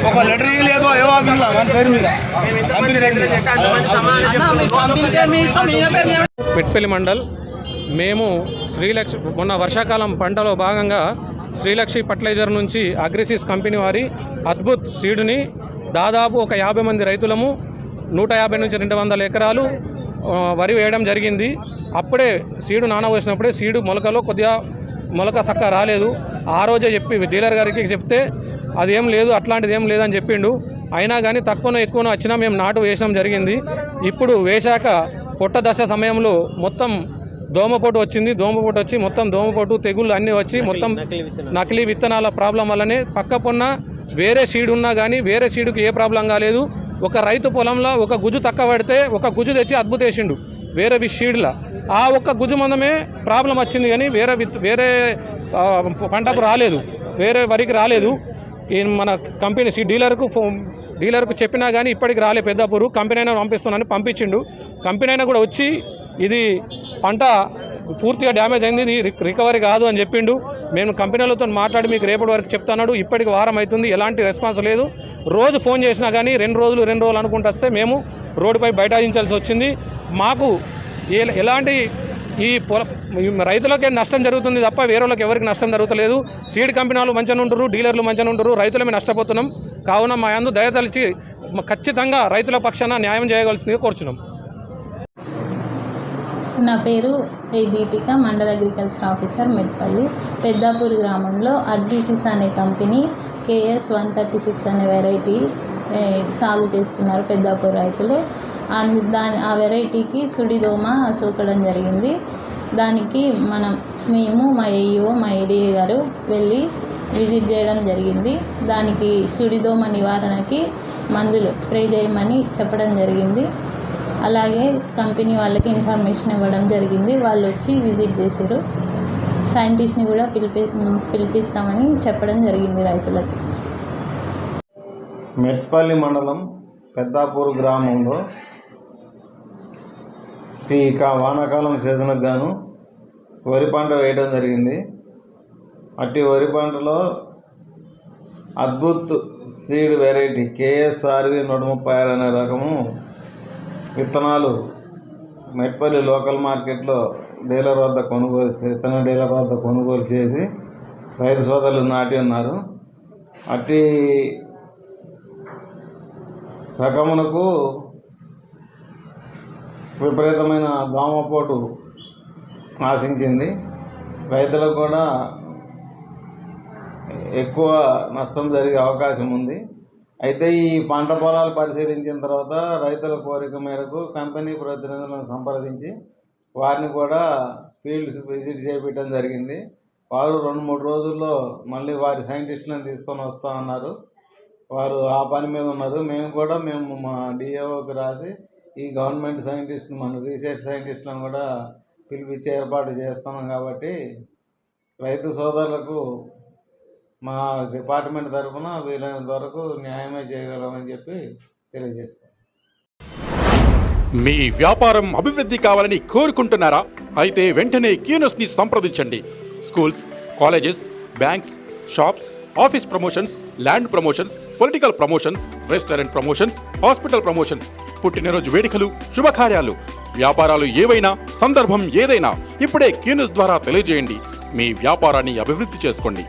ఒక లెటర్ ఇవ్వలేదు ఏ ఆఫీస్లో పేరు మీద పెట్పల్లి మండల్ మేము శ్రీలక్ష్మి మొన్న వర్షాకాలం పంటలో భాగంగా శ్రీలక్ష్మి ఫర్టిలైజర్ నుంచి అగ్రిసిస్ కంపెనీ వారి అద్భుత్ సీడుని దాదాపు ఒక 50 మంది రైతులము 150 నుంచి 200 ఎకరాలు వరి వేయడం జరిగింది. అప్పుడే సీడు నానబోసినప్పుడే సీడు మొలకలో కొద్దిగా మొలక చక్కగా రాలేదు. ఆ రోజే చెప్పి డీలర్ గారికి చెప్తే అదేం లేదు, అట్లాంటిది ఏం లేదని చెప్పిండు. అయినా కానీ తక్కువనో ఎక్కువనో వచ్చినా మేము నాటు వేసడం జరిగింది. ఇప్పుడు వేశాక పొట్ట దశ సమయంలో మొత్తం దోమపోటు వచ్చింది. దోమపోటు వచ్చి మొత్తం దోమపోటు తెగుళ్ళు అన్నీ వచ్చి మొత్తం నకిలీ విత్తనాల ప్రాబ్లం వల్లనే పక్క పొన్న వేరే సీడ్ ఉన్నా కానీ వేరే సీడుకి ఏ ప్రాబ్లం కాలేదు. ఒక రైతు పొలంలో ఒక గుజు తక్కువ పడితే ఒక గుజు తెచ్చి అద్భుతం వేసిండు వేరే సీడ్లా. ఆ ఒక్క గుజు మందమే ప్రాబ్లం వచ్చింది కానీ వేరే పంటకు రాలేదు, వేరే వరికి రాలేదు. మన కంపెనీ డీలర్కు చెప్పినా కానీ ఇప్పటికి రాలే. పెద్దాపూరు కంపెనీ అయినా పంపిస్తున్నాను పంపించిండు. కంపెనీ అయినా కూడా వచ్చి ఇది పంట పూర్తిగా డ్యామేజ్ అయింది, ఇది రికవరీ కాదు అని చెప్పిండు. మేము కంపెనీలతో మాట్లాడి మీకు రేపటి వరకు చెప్తున్నాడు. ఇప్పటికి వారం అవుతుంది, ఎలాంటి రెస్పాన్స్ లేదు. రోజు ఫోన్ చేసినా కానీ 2 రోజులు అనుకుంటూ వస్తే మేము రోడ్డుపై బైఠాయించాల్సి వచ్చింది. మాకు ఎలాంటి ఈ రైతులకే నష్టం జరుగుతుంది తప్ప వేరే వాళ్ళకి ఎవరికి నష్టం జరుగుతలేదు. సీడ్ కంపెనీ వాళ్ళు మంచిగా ఉంటారు, డీలర్లు మంచిగా ఉంటారు, రైతులమే నష్టపోతున్నాం. కావున మా యందు దయతలిచి ఖచ్చితంగా రైతుల పక్షాన న్యాయం చేయవలసిందిగా కోరుచున్నాం. నా పేరు దీపిక, మండల అగ్రికల్చర్ ఆఫీసర్ మెట్పల్లి. పెద్దాపూర్ గ్రామంలో అగ్రిసిస్ అనే కంపెనీ KS 136 అనే వెరైటీ సాగు చేస్తున్నారు పెద్దాపూర్ రైతులు. ఆ వెరైటీకి సుడిదోమ సోకడం జరిగింది. దానికి మేము మా AEO మా ADA గారు వెళ్ళి విజిట్ చేయడం జరిగింది. దానికి సుడిదోమ నివారణకి మందులు స్ప్రే చేయమని చెప్పడం జరిగింది. అలాగే కంపెనీ వాళ్ళకి ఇన్ఫర్మేషన్ ఇవ్వడం జరిగింది. వాళ్ళు వచ్చి విజిట్ చేశారు. సైంటిస్ట్ని కూడా పిలిపిస్తామని చెప్పడం జరిగింది రైతులకి. మెట్పల్లి మండలం పెద్దాపూర్ గ్రామంలో వానాకాలం సీజన్కు గాను వరి పంట వేయడం జరిగింది. అట్టి వరి పంటలో అద్భుత్ సీడ్ వెరైటీ KSRV 136 అనే రకము విత్తనాలు మెట్పల్లి లోకల్ మార్కెట్లో విత్తన డీలర్ వద్ద కొనుగోలు చేసి రైతు సోదరులు నాటి ఉన్నారు. అట్టి రకమునకు విపరీతమైన దోమపోటు ఆశించింది. రైతులకు కూడా ఎక్కువ నష్టం జరిగే అవకాశం ఉంది. అయితే ఈ పంట పొలాలు పరిశీలించిన తర్వాత రైతుల కోరిక మేరకు కంపెనీ ప్రతినిధులను సంప్రదించి వారిని కూడా ఫీల్డ్ విజిట్ చేయించడం జరిగింది. వారు 2-3 రోజుల్లో మళ్ళీ వారి సైంటిస్టులను తీసుకొని వస్తూ ఉన్నారు. వారు ఆ పని మీద ఉన్నారు. మేము మా DAOకి రాసి ఈ గవర్నమెంట్ సైంటిస్టులు మన రీసెర్చ్ సైంటిస్టులను కూడా పిలిపించే ఏర్పాటు చేస్తున్నాం. కాబట్టి రైతు సోదరులకు మా డిపార్ట్మెంట్ తరఫున వీలైనంత వరకు న్యాయమే చేయగలమని చెప్పి తెలియజేస్తాం. మీ వ్యాపారం అభివృద్ధి కావాలని కోరుకుంటున్నారా? అయితే వెంటనే క్యూనస్ని సంప్రదించండి. Schools, colleges, banks, shops, office promotions, land promotions, political promotions, restaurant promotions, hospital promotions, పుట్టినరోజు వేడుకలు, శుభకార్యాలు, వ్యాపారాలు ఏవైనా, సందర్భం ఏదైనా ఇప్పుడే క్యూనస్ ద్వారా తెలియజేయండి. మీ వ్యాపారాన్ని అభివృద్ధి చేసుకోండి.